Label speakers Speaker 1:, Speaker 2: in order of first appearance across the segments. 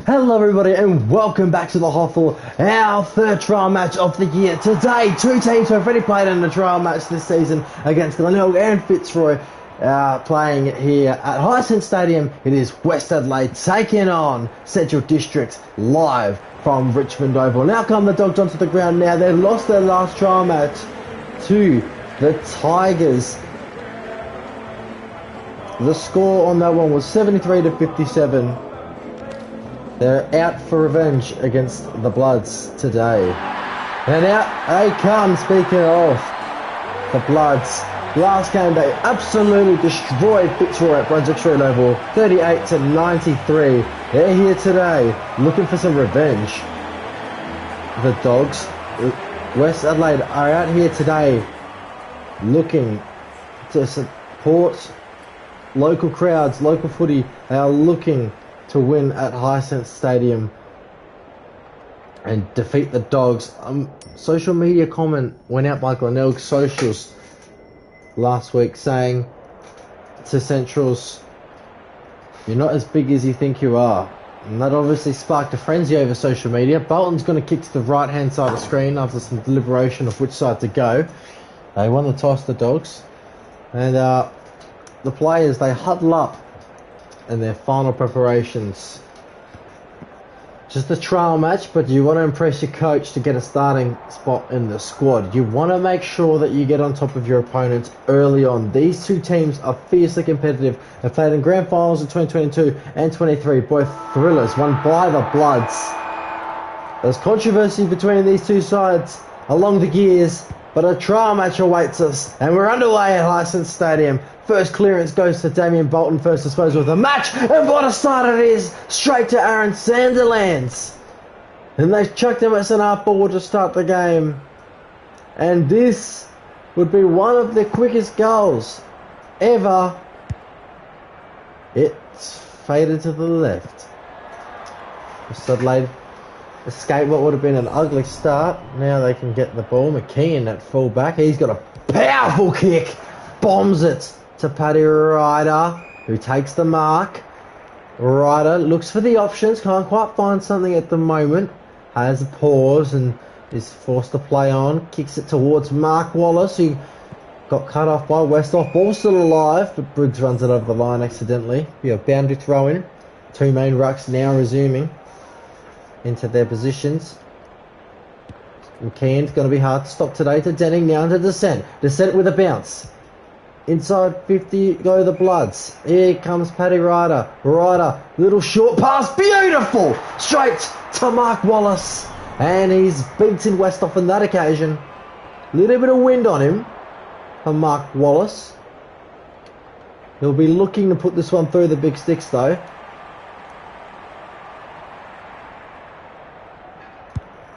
Speaker 1: Hello everybody and welcome back to the HOFL, our third trial match of the year. Today, two teams have already played in a trial match this season against Glenelg and Fitzroy, playing here at Hisense Stadium. It is West Adelaide taking on Central District live from Richmond Oval. Now come the Dogs onto the ground now. They've lost their last trial match to the Tigers. The score on that one was 73-57. They're out for revenge against the Bloods today. And out they come, speaking of the Bloods. Last game they absolutely destroyed Fitzroy at Brunswick Street Oval, 38-93. They're here today looking for some revenge. The Dogs, West Adelaide, are out here today looking to support local crowds, local footy. They are looking to win at Hisense Stadium and defeat the Dogs. Social media comment went out by Glenelg socials last week saying to Centrals, "You're not as big as you think you are." And that obviously sparked a frenzy over social media. Bolton's going to kick to the right hand side of the screen after some deliberation of which side to go. They won the toss, the Dogs, and the players, they huddle up in their final preparations. Just a trial match, but you want to impress your coach to get a starting spot in the squad. You want to make sure that you get on top of your opponents early on. These two teams are fiercely competitive. They played in grand finals in 2022 and 23, both thrillers, won by the Bloods. There's controversy between these two sides along the years, but a trial match awaits us, and we're underway at Hisense Stadium. First clearance goes to Damien Bolton, first disposal of the match, and what a start it is! Straight to Aaron Sanderlands. And they've chucked him at centre forward to start the game. And this would be one of the quickest goals ever. It's faded to the left. West Adelaide escape what would have been an ugly start. Now they can get the ball. McKeon at full back. He's got a powerful kick. Bombs it to Paddy Ryder, who takes the mark. Ryder looks for the options. Can't quite find something at the moment. Has a pause and is forced to play on. Kicks it towards Mark Wallace, who got cut off by Westhoff. Ball still alive, but Briggs runs it over the line accidentally. We have boundary throw in. Two main rucks now resuming into their positions. McKeon's going to be hard to stop today. To Denning now into Descent. Descent with a bounce. Inside 50 go the Bloods. Here comes Paddy Ryder. Ryder, little short pass. Beautiful! Straight to Mark Wallace. And he's beaten Westhoff on that occasion. Little bit of wind on him from Mark Wallace. He'll be looking to put this one through the big sticks though.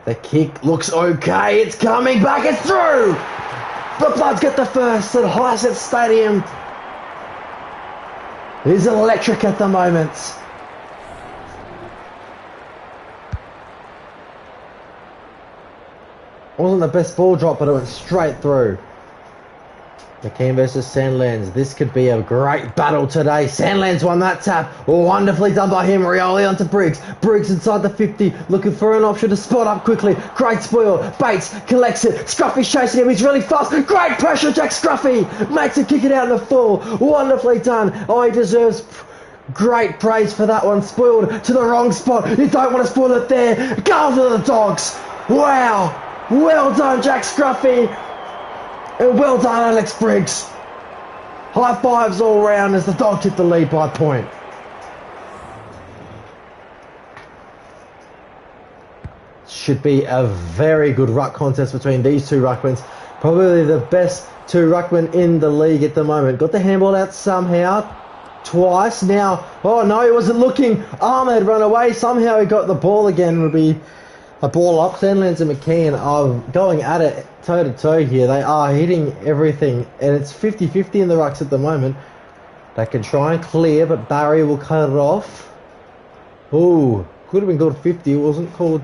Speaker 1: The kick looks okay. It's coming back. It's through. The Bloods get the first at Hisense Stadium. It is electric at the moment. Wasn't the best ball drop, but it went straight through. McKeon versus Sandlands. This could be a great battle today. Sandlands won that tap. Wonderfully done by him. Rioli onto Briggs. Briggs inside the 50. Looking for an option to spot up quickly. Great spoil. Bates collects it. Scruffy's chasing him. He's really fast. Great pressure. Jack Scruffy makes him kick it out in the full. Wonderfully done. Oh, he deserves great praise for that one. Spoiled to the wrong spot. You don't want to spoil it there. Go for the Dogs. Wow. Well done, Jack Scruffy. And well done, Alex Briggs. High fives all round as the Dogs hit the lead by a point. Should be a very good ruck contest between these two ruckmans. Probably the best two ruckmen in the league at the moment. Got the handball out somehow. Twice now. Oh no, he wasn't looking. Ahmed run away. Somehow he got the ball again. Would be a ball up. Sandlands and McKeon are going at it toe to toe here. They are hitting everything, and it's 50-50 in the rucks at the moment. They can try and clear, but Barry will cut it off. Ooh, could have been called 50. It wasn't called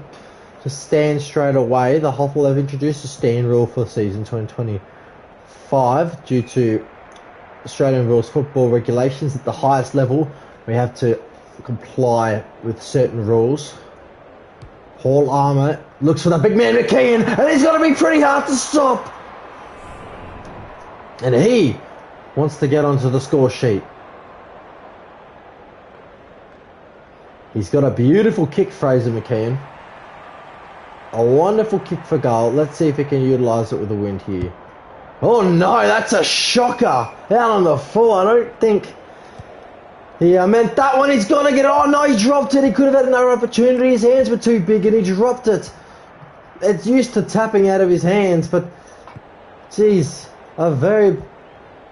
Speaker 1: to stand straight away. The HOFL have introduced a stand rule for season 2025 due to Australian rules football regulations at the highest level. We have to comply with certain rules. Paul Armour looks for the big man McKeon, and he's going to be pretty hard to stop. And he wants to get onto the score sheet. He's got a beautiful kick, Fraser McKeon. A wonderful kick for goal. Let's see if he can utilise it with the wind here. Oh no, that's a shocker. Out on the full. I don't think he meant that one. He's going to get it. Oh no, he dropped it. He could have had another opportunity. His hands were too big and he dropped it. It's used to tapping out of his hands, but geez, a very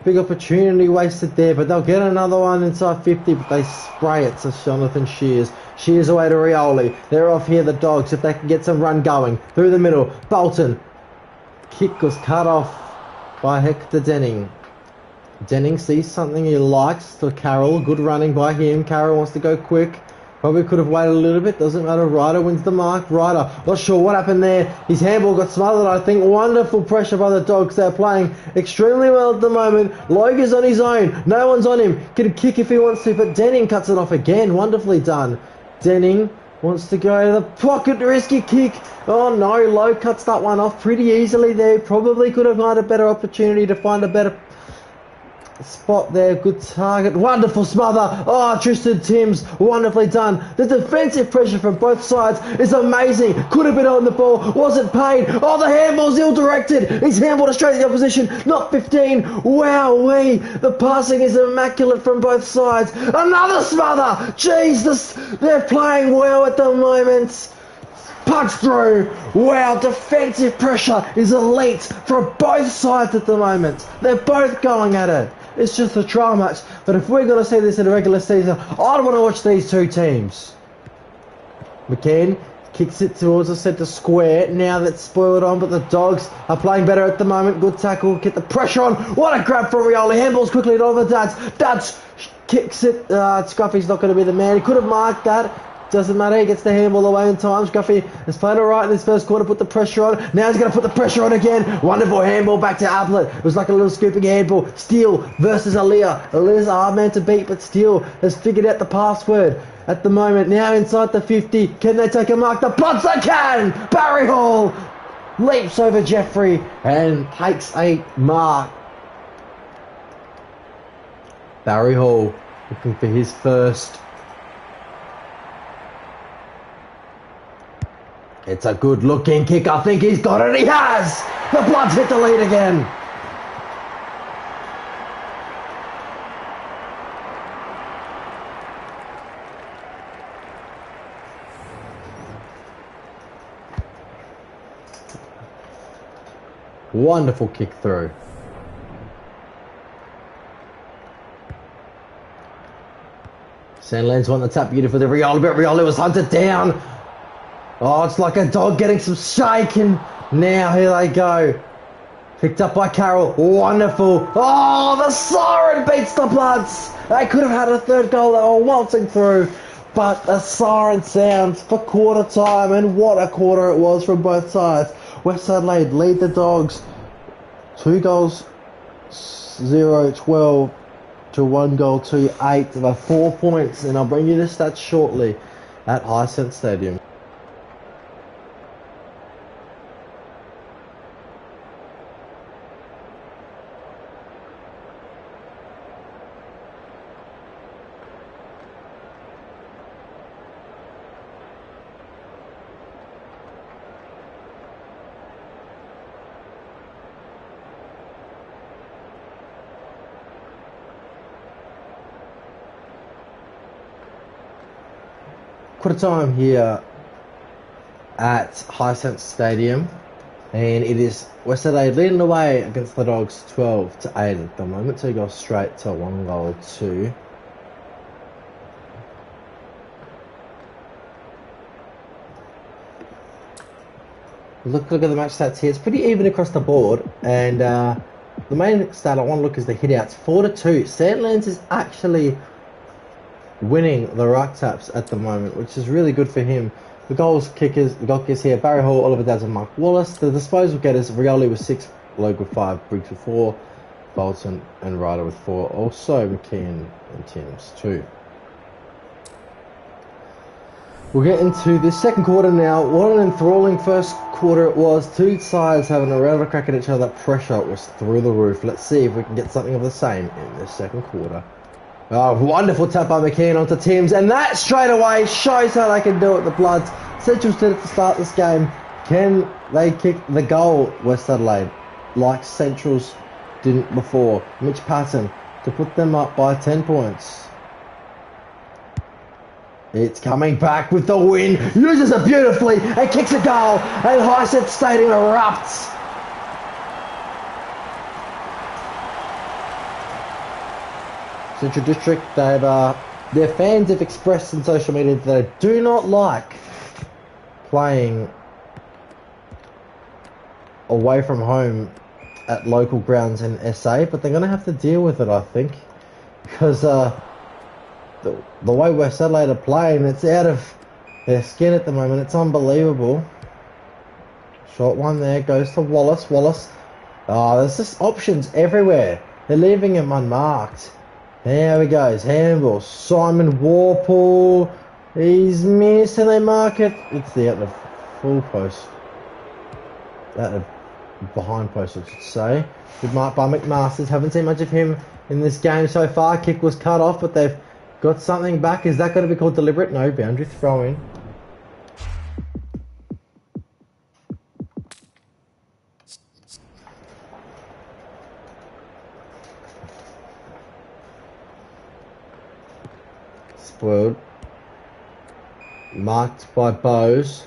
Speaker 1: big opportunity wasted there. But they'll get another one inside 50, but they spray it to Jonathan Shears. Shears away to Rioli. They're off here, the Dogs, if they can get some run going. Through the middle, Bolton. Kick was cut off by Hector Denning. Denning sees something he likes to Carroll. Good running by him. Carroll wants to go quick. Probably could have waited a little bit. Doesn't matter. Ryder wins the mark. Ryder, not sure what happened there. His handball got smothered, I think. Wonderful pressure by the Dogs. They're playing extremely well at the moment. Logan's on his own. No one's on him. Can kick if he wants to, but Denning cuts it off again. Wonderfully done. Denning wants to go to the pocket. Risky kick. Oh no, Lowe cuts that one off pretty easily there. Probably could have had a better opportunity to find a better spot there. Good target. Wonderful smother. Oh, Tristan Timms. Wonderfully done. The defensive pressure from both sides is amazing. Could have been on the ball. Wasn't paid. Oh, the handball's ill-directed. He's handballed straight to the opposition. Not 15. Wowee. The passing is immaculate from both sides. Another smother. Jeez, they're playing well at the moment. Punch through. Wow, defensive pressure is elite from both sides at the moment. They're both going at it. It's just a trial match. But if we're going to see this in a regular season, I'd want to watch these two teams. McKean kicks it towards the centre square. Now that's spoiled on, but the Dogs are playing better at the moment. Good tackle. Get the pressure on. What a grab from Rioli. Handballs quickly to Oliver Duds. Duds kicks it. Scruffy's not going to be the man. He could have marked that. Doesn't matter, he gets the handball away in time. Scruffy has played alright in this first quarter, put the pressure on. Now he's going to put the pressure on again. Wonderful handball back to Ablett. It was like a little scooping handball. Steele versus Aaliyah. Aaliyah's a hard man to beat, but Steele has figured out the password at the moment. Now inside the 50. Can they take a mark? The Bloods they can! Barry Hall leaps over Jeffrey and takes a mark. Barry Hall looking for his first. It's a good looking kick. I think he's got it. He has! The Bloods hit the lead again. Wonderful kick through. Sandlands won the tap beautifully. Rioli, but Rioli was hunted down. Oh, it's like a dog getting some shake, and now here they go. Picked up by Carroll. Wonderful. Oh, the siren beats the Bloods. They could have had a third goal. They were waltzing through. But the siren sounds for quarter time, and what a quarter it was from both sides. West Adelaide lead the Dogs 2 goals 0-12 to 1 goal 2-8 by 4 points, and I'll bring you the stats shortly at Hisense Stadium. Quarter time here at Hisense Stadium, and it is West Adelaide leading the way against the Dogs 12-8 at the moment. 2 goals straight to 1 goal 2. Look at the match stats here. It's pretty even across the board, and the main stat I want to look is the hitouts. 4-2. Sandlands is actually winning the ruck taps at the moment, which is really good for him. The goal kickers here, Barry Hall, Oliver Daz and Mark Wallace. The disposal getters, Rioli with 6, Logue with 5, Briggs with 4, Bolton and Ryder with 4. Also McKean and Timms too. We'll get into the second quarter now. What an enthralling first quarter it was. Two sides having a round of crack at each other. That pressure was through the roof. Let's see if we can get something of the same in the second quarter. Oh, wonderful tap by McKean onto Timms, and that straight away shows how they can do it. The Bloods. Centrals did it to start this game. Can they kick the goal, West Adelaide, like Centrals didn't before? Mitch Patton to put them up by 10 points. It's coming back with the win. Uses it beautifully and kicks a goal. And Highset Stadium erupts. Central District, their fans have expressed in social media that they do not like playing away from home at local grounds in SA, but they're going to have to deal with it, I think, because the way West Adelaide are playing, it's out of their skin at the moment. It's unbelievable. Short one there, goes to Wallace. Oh, there's just options everywhere. They're leaving him unmarked. There he goes, handball. Simon Warpool. He's missed and they mark it. It's the out of full post. Out of behind post, I should say. Good mark by McMasters. Haven't seen much of him in this game so far. Kick was cut off, but they've got something back. Is that going to be called deliberate? No, boundary throw in. Spoiled. Marked by Bose.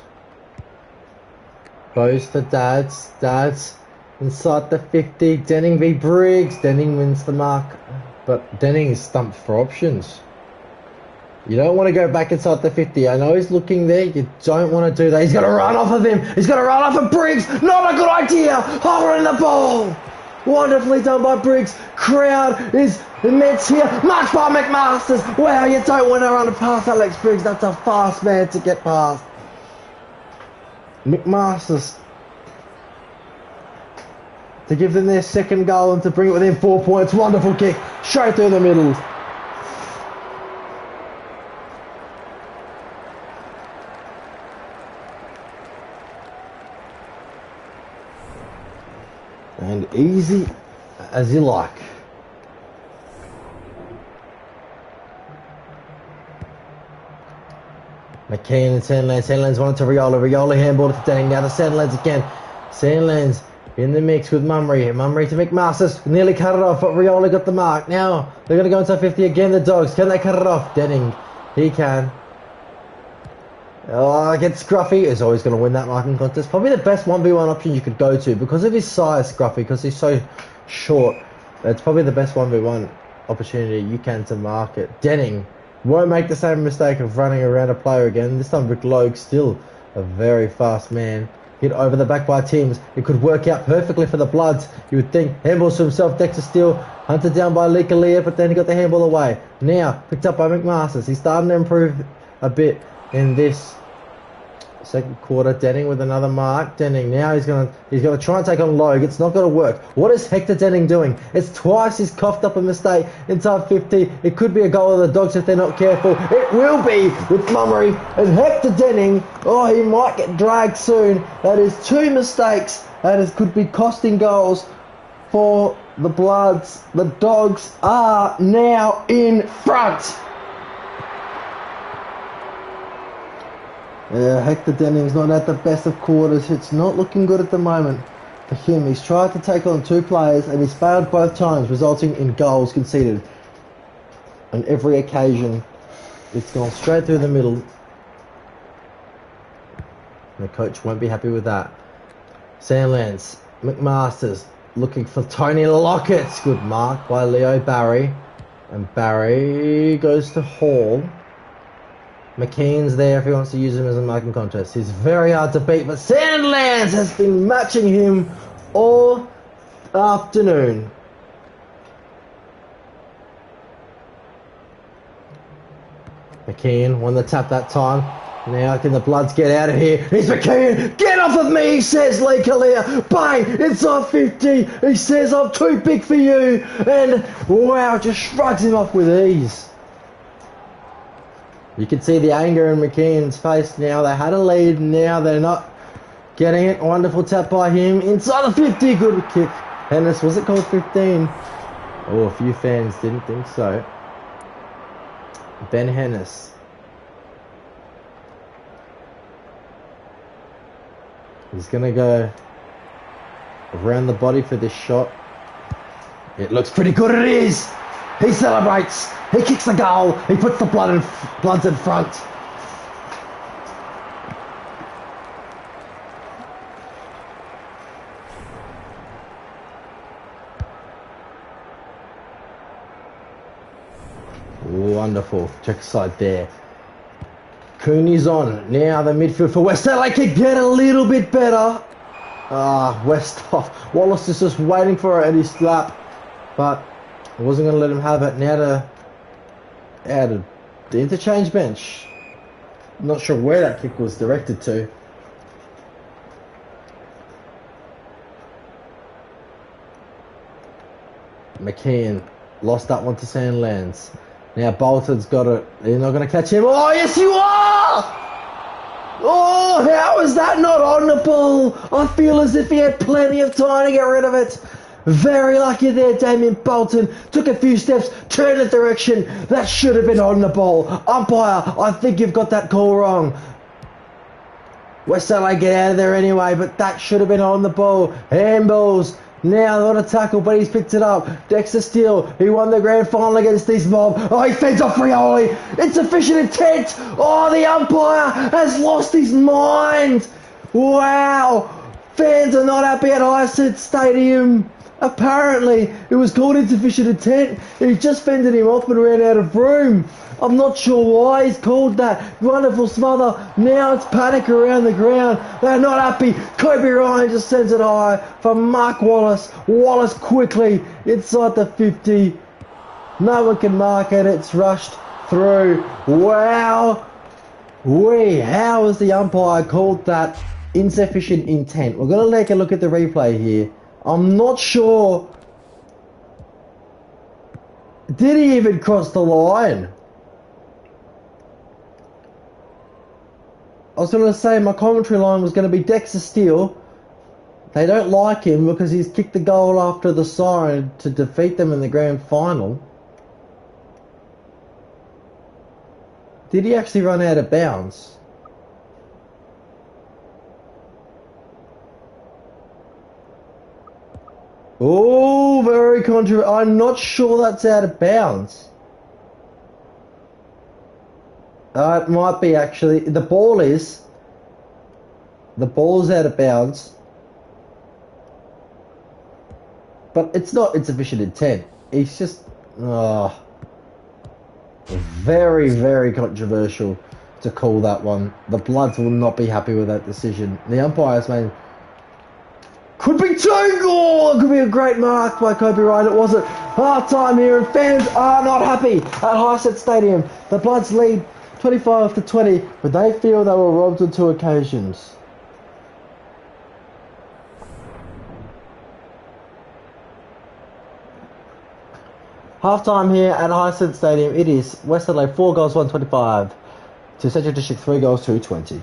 Speaker 1: Bose to Dads. Dads inside the 50. Denning v Briggs. Denning wins the mark. But Denning is stumped for options. You don't want to go back inside the 50. I know he's looking there. You don't want to do that. He's got to run off of him. He's got to run off of Briggs. Not a good idea. Holding the ball. Wonderfully done by Briggs. Crowd is immense here. Marked by McMasters. Wow, you don't want to run past Alex Briggs. That's a fast man to get past. McMasters to give them their second goal and to bring it within 4 points. Wonderful kick. Straight through the middle. And easy as you like. McKean and Sandlands. Sandlands wanted to Riola. Riola handball to Denning. Now to Sandlands again. Sandlands in the mix with Mummery. Mummery to McMasters. Nearly cut it off, but Riola got the mark. Now they're going to go inside 50 again. The Dogs. Can they cut it off? Denning. He can. Oh, against Scruffy is always going to win that marking contest. Probably the best 1v1 option you could go to because of his size, Scruffy, because he's so short. It's probably the best 1v1 opportunity you can to mark it. Denning won't make the same mistake of running around a player again. This time Rick Logue, still a very fast man. Hit over the back by Timms. It could work out perfectly for the Bloods. You would think. Handballs to himself, Dexter Steele. Hunted down by Lekalia, but then he got the handball away. Now, picked up by McMasters. He's starting to improve a bit in this second quarter. Denning with another mark. Denning now he's gonna try and take on Logue. It's not gonna work. What is Hector Denning doing? It's twice he's coughed up a mistake inside 50. It could be a goal of the Dogs if they're not careful. It will be with Mummery and Hector Denning. Oh, he might get dragged soon. That is two mistakes. Could be costing goals for the Bloods. The Dogs are now in front. Hector Denning's not at the best of quarters. It's not looking good at the moment for him. He's tried to take on two players and he's failed both times, resulting in goals conceded. On every occasion, it's gone straight through the middle. The coach won't be happy with that. Sandlands, McMasters looking for Tony Lockett. Good mark by Leo Barry. And Barry goes to Hall. McKean's there if he wants to use him as a marking contest. He's very hard to beat, but Sandlands has been matching him all afternoon. McKean won the tap that time. Now can the Bloods get out of here? He's McKean. Get off of me, says Lee Kalia. Bang, inside 50. He says, I'm too big for you. And wow, just shrugs him off with ease. You can see the anger in McKeon's face now. They had a lead, now they're not getting it. Wonderful tap by him. Inside the 50, good kick. Hennis, was it called 15? Oh, a few fans didn't think so. Ben Hennis. He's going to go around the body for this shot. It looks pretty good, it is! He celebrates, he kicks the goal, he puts the Bloods in front. Wonderful, check side there. Cooney's on, now the midfield for West Adelaide can get a little bit better. Wallace is just waiting for it at his slap, but I wasn't going to let him have it. Now to the interchange bench. Not sure where that kick was directed to. McKeon lost that one to Sandlands. Now Bolton's got it. They're not going to catch him. Oh, yes you are! Oh, how is that not on the ball? I feel as if he had plenty of time to get rid of it. Very lucky there, Damien Bolton. Took a few steps, turned the direction. That should have been on the ball. Umpire, I think you've got that call wrong. West Adelaide get out of there anyway, but that should have been on the ball. Handballs. Now not a tackle, but he's picked it up. Dexter Steele, he won the grand final against East Mob. Oh, he fends off Frioli. Insufficient intent. Oh, the umpire has lost his mind. Wow. Fans are not happy at Hyacinth Stadium. Apparently, it was called insufficient intent. He just fended him off and ran out of room. I'm not sure why he's called that. Wonderful smother. Now it's panic around the ground. They're not happy. Kobe Ryan just sends it high for Mark Wallace. Wallace quickly inside the 50. No one can mark it. It's rushed through. Wow. How has the umpire called that insufficient intent? We're going to take a look at the replay here. I'm not sure. Did he even cross the line? I was going to say my commentary line was going to be Dexter Steele. They don't like him because he's kicked the goal after the siren to defeat them in the grand final. Did he actually run out of bounds? Oh, very controversial. I'm not sure that's out of bounds. It might be actually. The ball's out of bounds. But it's not insufficient intent. He's just... very, very controversial to call that one. The Bloods will not be happy with that decision. The umpire's made... Could be two! Oh, it could be a great mark by Kobe Ryan. It wasn't. Half time here, and fans are not happy at Hyacinth Stadium. The Bloods lead 25-20, but they feel they were robbed on two occasions. Half time here at Hyacinth Stadium. It is West Adelaide 4 goals 125 to Central District 3 goals 220.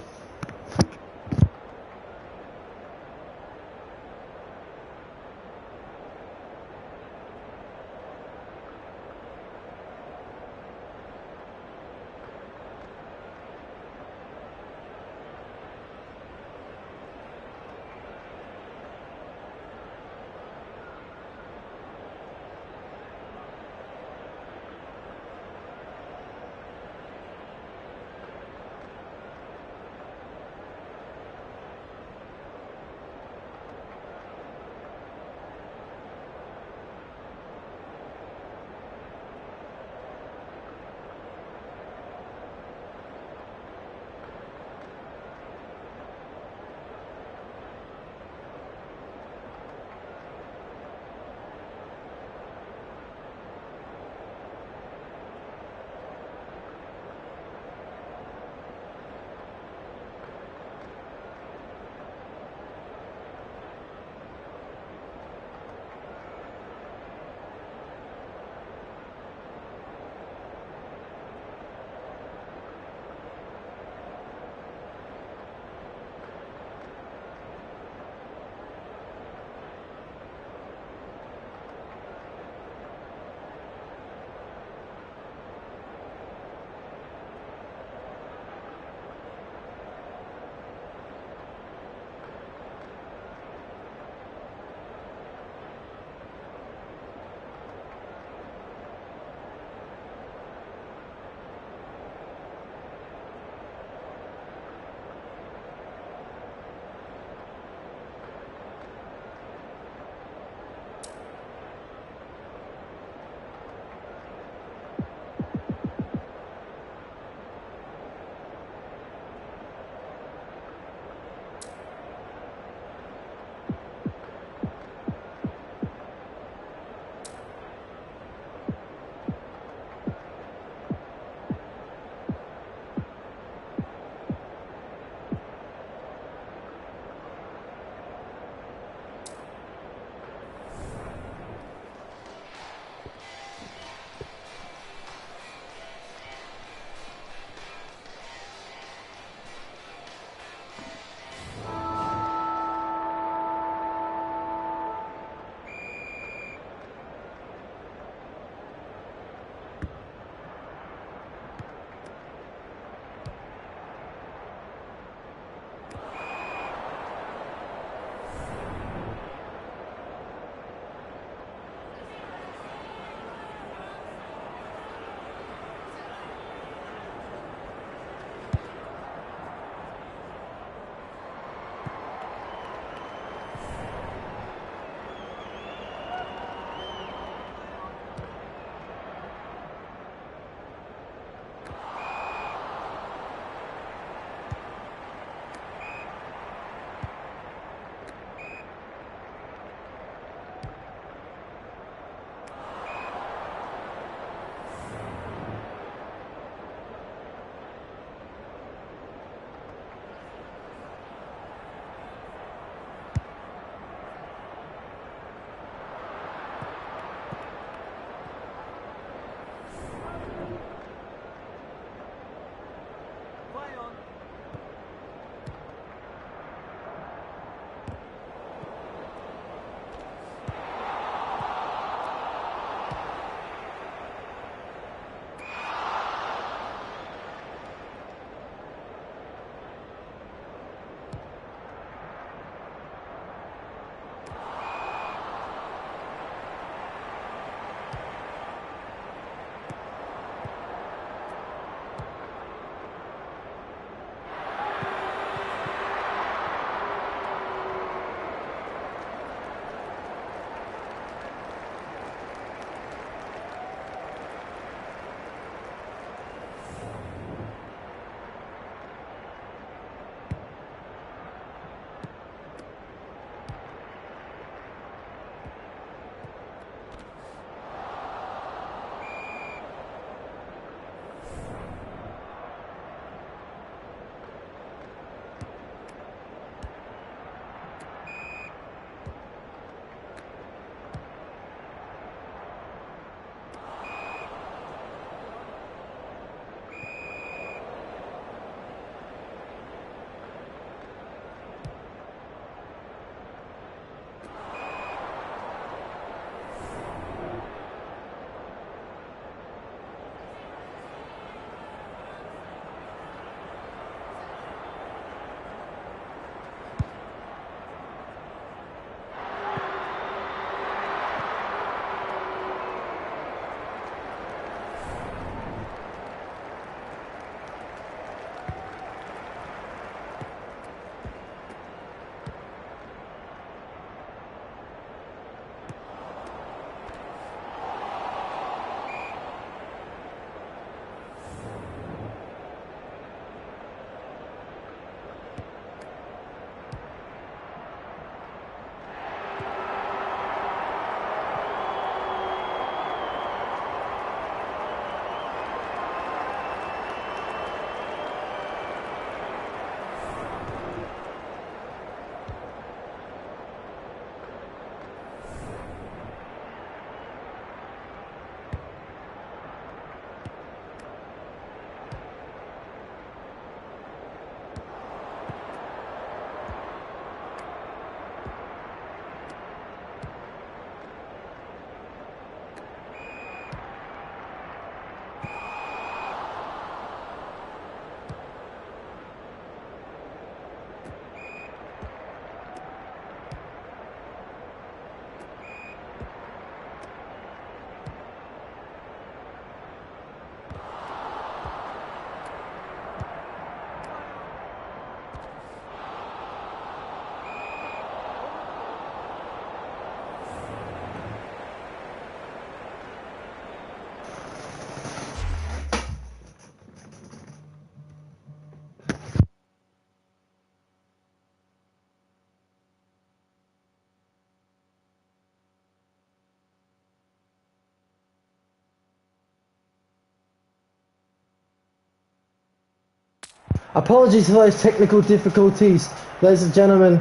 Speaker 1: Apologies for those technical difficulties, ladies and gentlemen.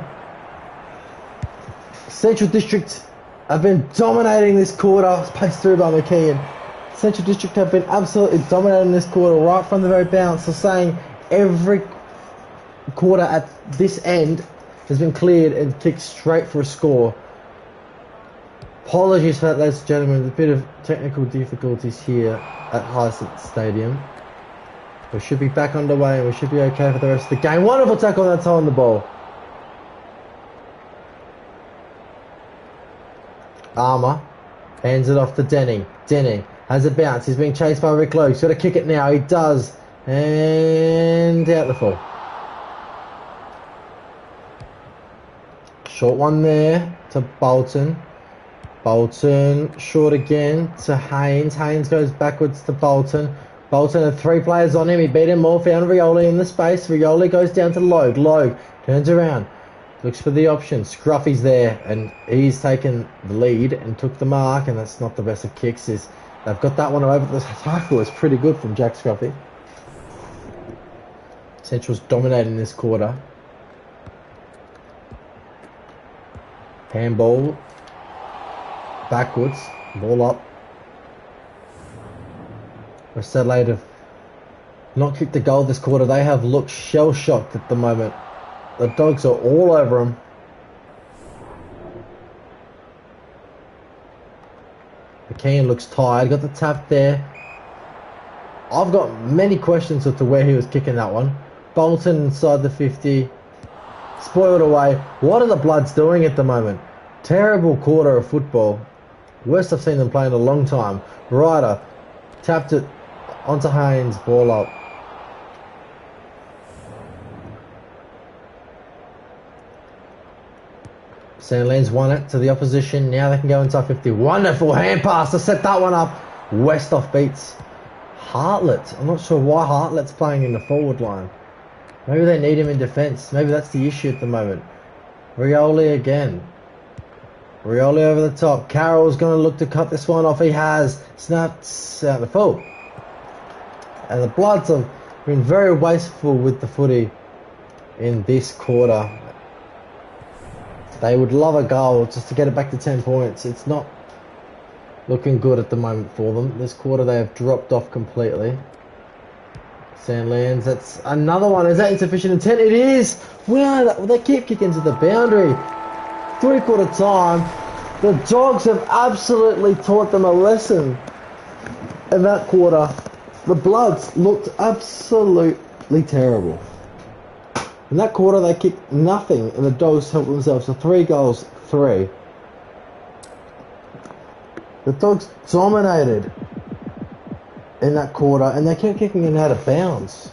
Speaker 1: Central District have been dominating this quarter. Paced through by McKeon. Central District have been absolutely dominating this quarter right from the very bounce. So saying every quarter at this end has been cleared and kicked straight for a score. Apologies for that, ladies and gentlemen. A bit of technical difficulties here at Hyacinth Stadium. We should be back underway and we should be okay for the rest of the game. Wonderful tackle that time on the ball. Armour hands it off to Denning. Denning has a bounce. He's being chased by Rick Lowe. He's got to kick it now. He does. And out the full. Short one there to Bolton. Bolton short again to Haynes. Haynes goes backwards to Bolton. Bolton had 3 players on him. He beat him all. Found Rioli in the space. Rioli goes down to Logue. Logue turns around. Looks for the option. Scruffy's there. And he's taken the lead and took the mark. And that's not the best of kicks. They've got that one over the tackle. It's pretty good from Jack Scruffy. Central's dominating this quarter. Handball. Backwards. Ball up. West Adelaide have not kicked a goal this quarter. They have looked shell-shocked at the moment. The Dogs are all over them. McKeon looks tired. Got the tap there. I've got many questions as to where he was kicking that one. Bolton inside the 50. Spoiled away. What are the Bloods doing at the moment? Terrible quarter of football. Worst I've seen them play in a long time. Ryder tapped it onto Haynes, ball up. Sandlands won it to the opposition. Now they can go inside 50. Wonderful hand pass to set that one up. Westhoff beats Hartlett. I'm not sure why Hartlett's playing in the forward line. Maybe they need him in defence. Maybe that's the issue at the moment. Rioli again. Rioli over the top. Carroll's going to look to cut this one off. He has. Snaps out the full. And the Bloods have been very wasteful with the footy in this quarter. They would love a goal just to get it back to 10 points. It's not looking good at the moment for them. This quarter they have dropped off completely. Sandlands, that's another one. Is that insufficient intent? It is! Wow, they keep kicking to the boundary. 3/4 time. The Dogs have absolutely taught them a lesson in that quarter. The Bloods looked absolutely terrible. In that quarter, they kicked nothing, and the Dogs helped themselves to 3 goals, 3. The Dogs dominated in that quarter, and they kept kicking it out of bounds.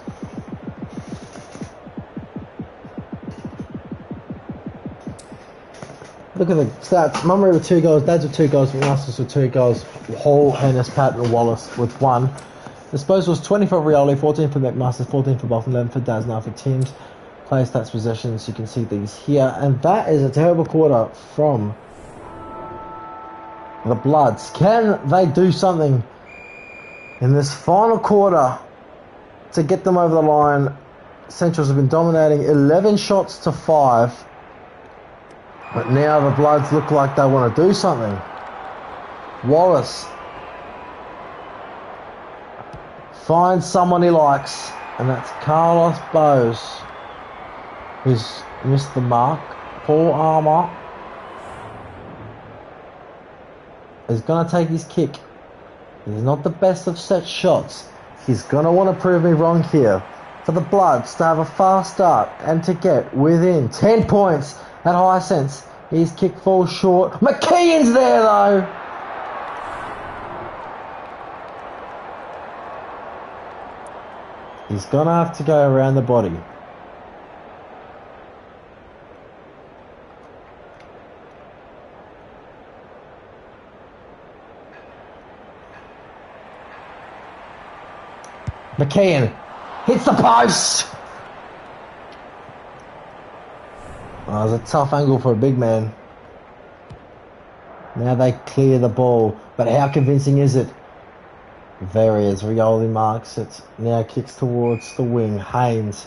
Speaker 1: Look at the stats. Mummery with 2 goals, Dads with 2 goals, McMasters with 2 goals, Hall, Hennis, Patton, and Wallace with 1. Disposals 20 for Rioli, 14 for McMasters, 14 for Bolton, 11 for Daz, 9 for Timms. Player stats possessions, you can see these here. And that is a terrible quarter from the Bloods. Can they do something in this final quarter to get them over the line? Centrals have been dominating 11 shots to 5. But now the Bloods look like they want to do something. Wallace finds someone he likes, and that's Carlos Bowes, who's missed the mark. Paul Armour is going to take his kick. He's not the best of set shots. He's going to want to prove me wrong here. For the Bloods to have a fast start and to get within 10 points at Hyacinth. His kick falls short. McKeon's there though. He's going to have to go around the body. McKeon hits the post. Oh, it was a tough angle for a big man. Now they clear the ball, but how convincing is it? Very, as Rioli marks it. Now kicks towards the wing. Haynes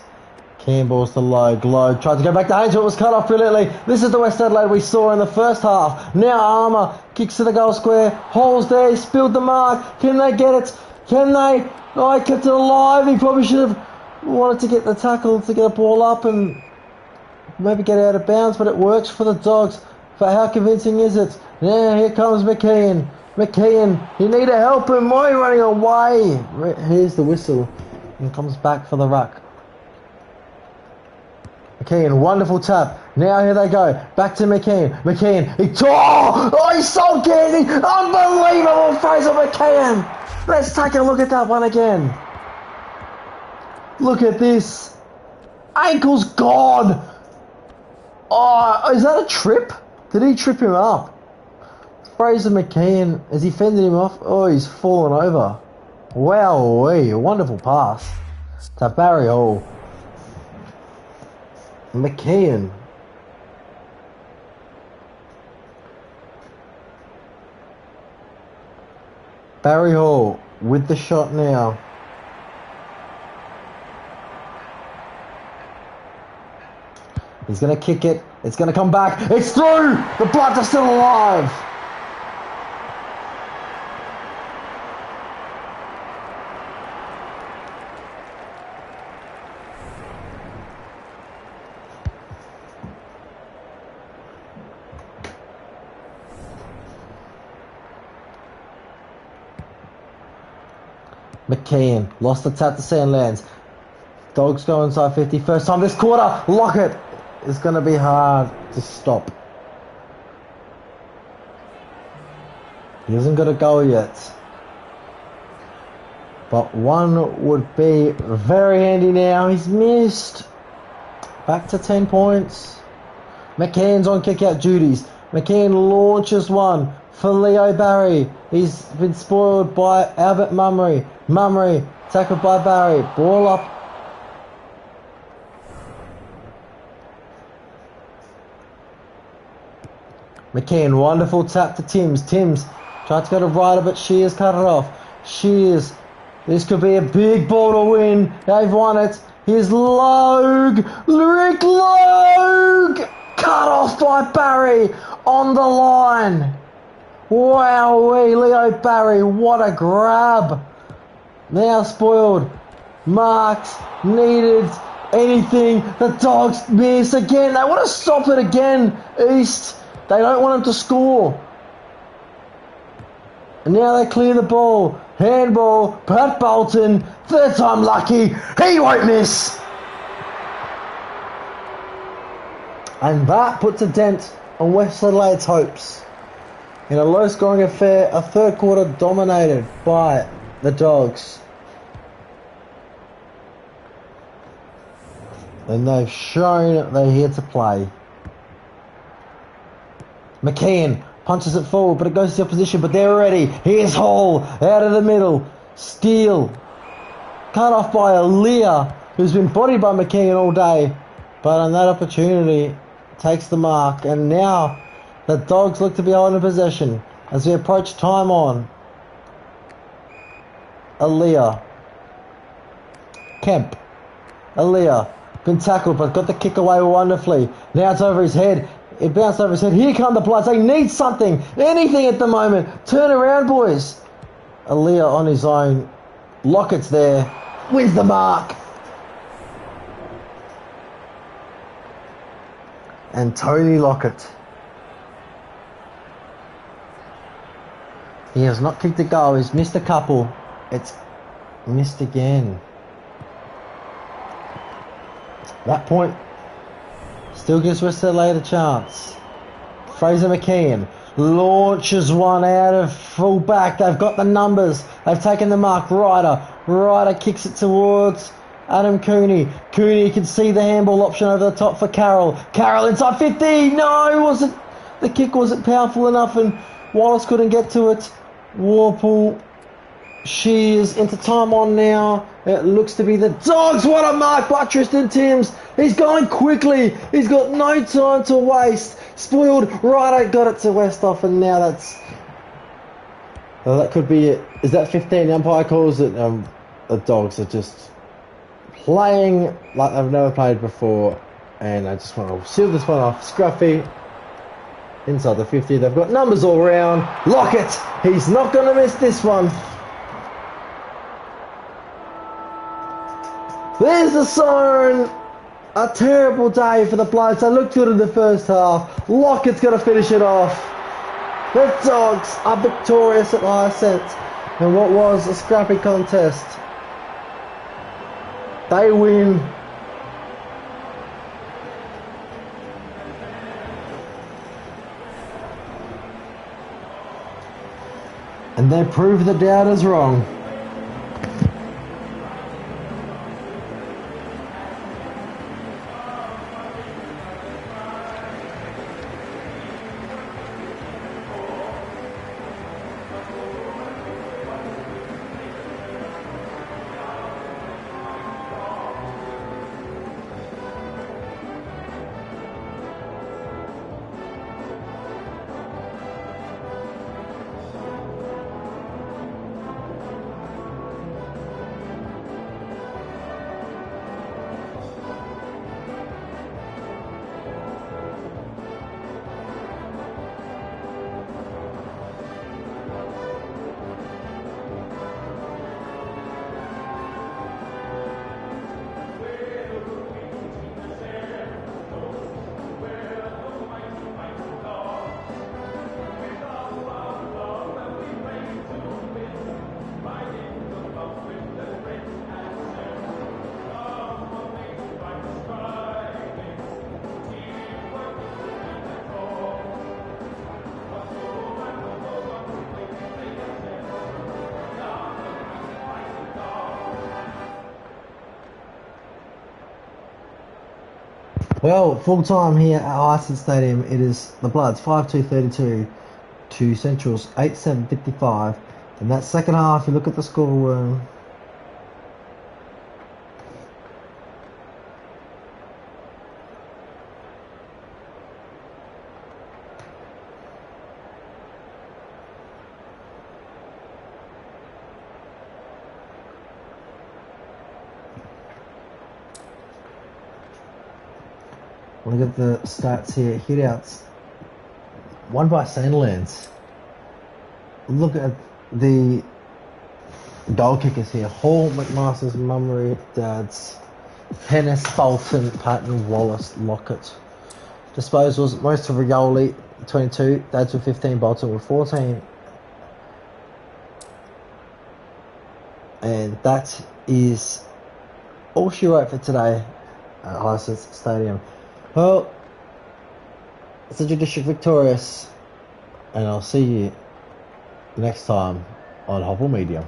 Speaker 1: Campbell's to Logue. Logue tried to go back to Haynes, but was cut off brilliantly. This is the West Adelaide we saw in the first half. Now Armour kicks to the goal square. Holes there, spilled the mark. Can they get it? Can they? Oh, he kept it alive. He probably should have wanted to get the tackle to get a ball up and maybe get out of bounds, but it works for the Dogs. But how convincing is it? Now here comes McKeon. McKeon, you need to help him. Why are you running away? Here's the whistle. And comes back for the ruck. McKeon, wonderful tap. Now here they go. Back to McKeon. McKeon, he's so candy. Unbelievable, Fraser McKeon. Let's take a look at that one again. Look at this. Ankle's gone. Oh, is that a trip? Did he trip him up? Fraser McKeon, has he fended him off? Oh, he's fallen over. Wowee, wonderful pass to Barry Hall. McKeon. Barry Hall with the shot now. He's going to kick it. It's going to come back. It's through! The Bloods are still alive! McKeon lost the tap to Sandlands. Dogs go inside 50. First time this quarter. Lockett is going to be hard to stop. He hasn't got a goal yet. But one would be very handy now. He's missed. Back to 10 points. McKeon's on kick-out duties. McKeon launches one for Leo Barry. He's been spoiled by Albert Mummery. Mummery tackled by Barry. Ball up. McKeon, wonderful tap to Timms. Timms tried to go to Ryder, but Shears cut it off. Shears, this could be a big ball to win. They've won it. Here's Logue. Rick Logue! Cut off by Barry on the line. Wowee, Leo Barry, what a grab. Now spoiled. Marks, needed, anything. The Dogs miss again. They want to stop it again, East. They don't want him to score. And now they clear the ball. Handball, Pat Bolton. Third time lucky. He won't miss. And that puts a dent on West Adelaide's hopes. In a low-scoring affair, a third quarter dominated by the Dogs. And they've shown they're here to play. McKeon punches it forward, but it goes to the opposition, but they're ready. Here's Hall, out of the middle. Steele, cut off by Aaliyah, who's been bodied by McKeon all day. But on that opportunity, takes the mark. And now the Dogs look to be holding possession as we approach time on. Aaliyah. Kemp. Aaliyah, been tackled, but got the kick away wonderfully. Now it's over his head. It bounced over his head. Here come the Bloods. They need something. Anything at the moment. Turn around, boys. Aaliyah on his own. Lockett's there. Wins the mark. And Tony Lockett. He has not kicked a goal. He's missed a couple. It's missed again. That point still gives West Adelaide a chance. Fraser McKeon launches one out of full back. They've got the numbers. They've taken the mark. Ryder kicks it towards Adam Cooney. Cooney can see the handball option over the top for Carroll. Carroll inside 50. No, the kick wasn't powerful enough and Wallace couldn't get to it. Warple. Shears into time on now. It looks to be the Dogs. What a mark by Tristan Timms. He's going quickly. He's got no time to waste. Spoiled. Ryder got it to Westhoff, and now that's... Oh, that could be it. Is that 15? The umpire calls it. The Dogs are just playing like they've never played before, and I just want to seal this one off. Scruffy inside the 50. They've got numbers all round. Lockett, he's not going to miss this one. There's the siren. A terrible day for the Bloods. They looked good in the first half. Lockett's going to finish it off. The Dogs are victorious at Hyacinth in what was a scrappy contest. They win. And they prove the doubters wrong. Well, full time here at Hyacinth Stadium, it is the Bloods 5-2-32 to Central's 8-7-55. In that second half, you look at the score. Look at the stats here. Hitouts. Won by Sandlands. Look at the goal kickers here. Hall, McMaster's, Mummery, Dads, Pennis, Bolton, Patton, Wallace, Lockett. Disposals, most of Rioli, 22. Dads with 15, Bolton with 14. And that is all she wrote for today at Hyacinth Stadium. Well, Central District victorious, and I'll see you next time on HOFL Media.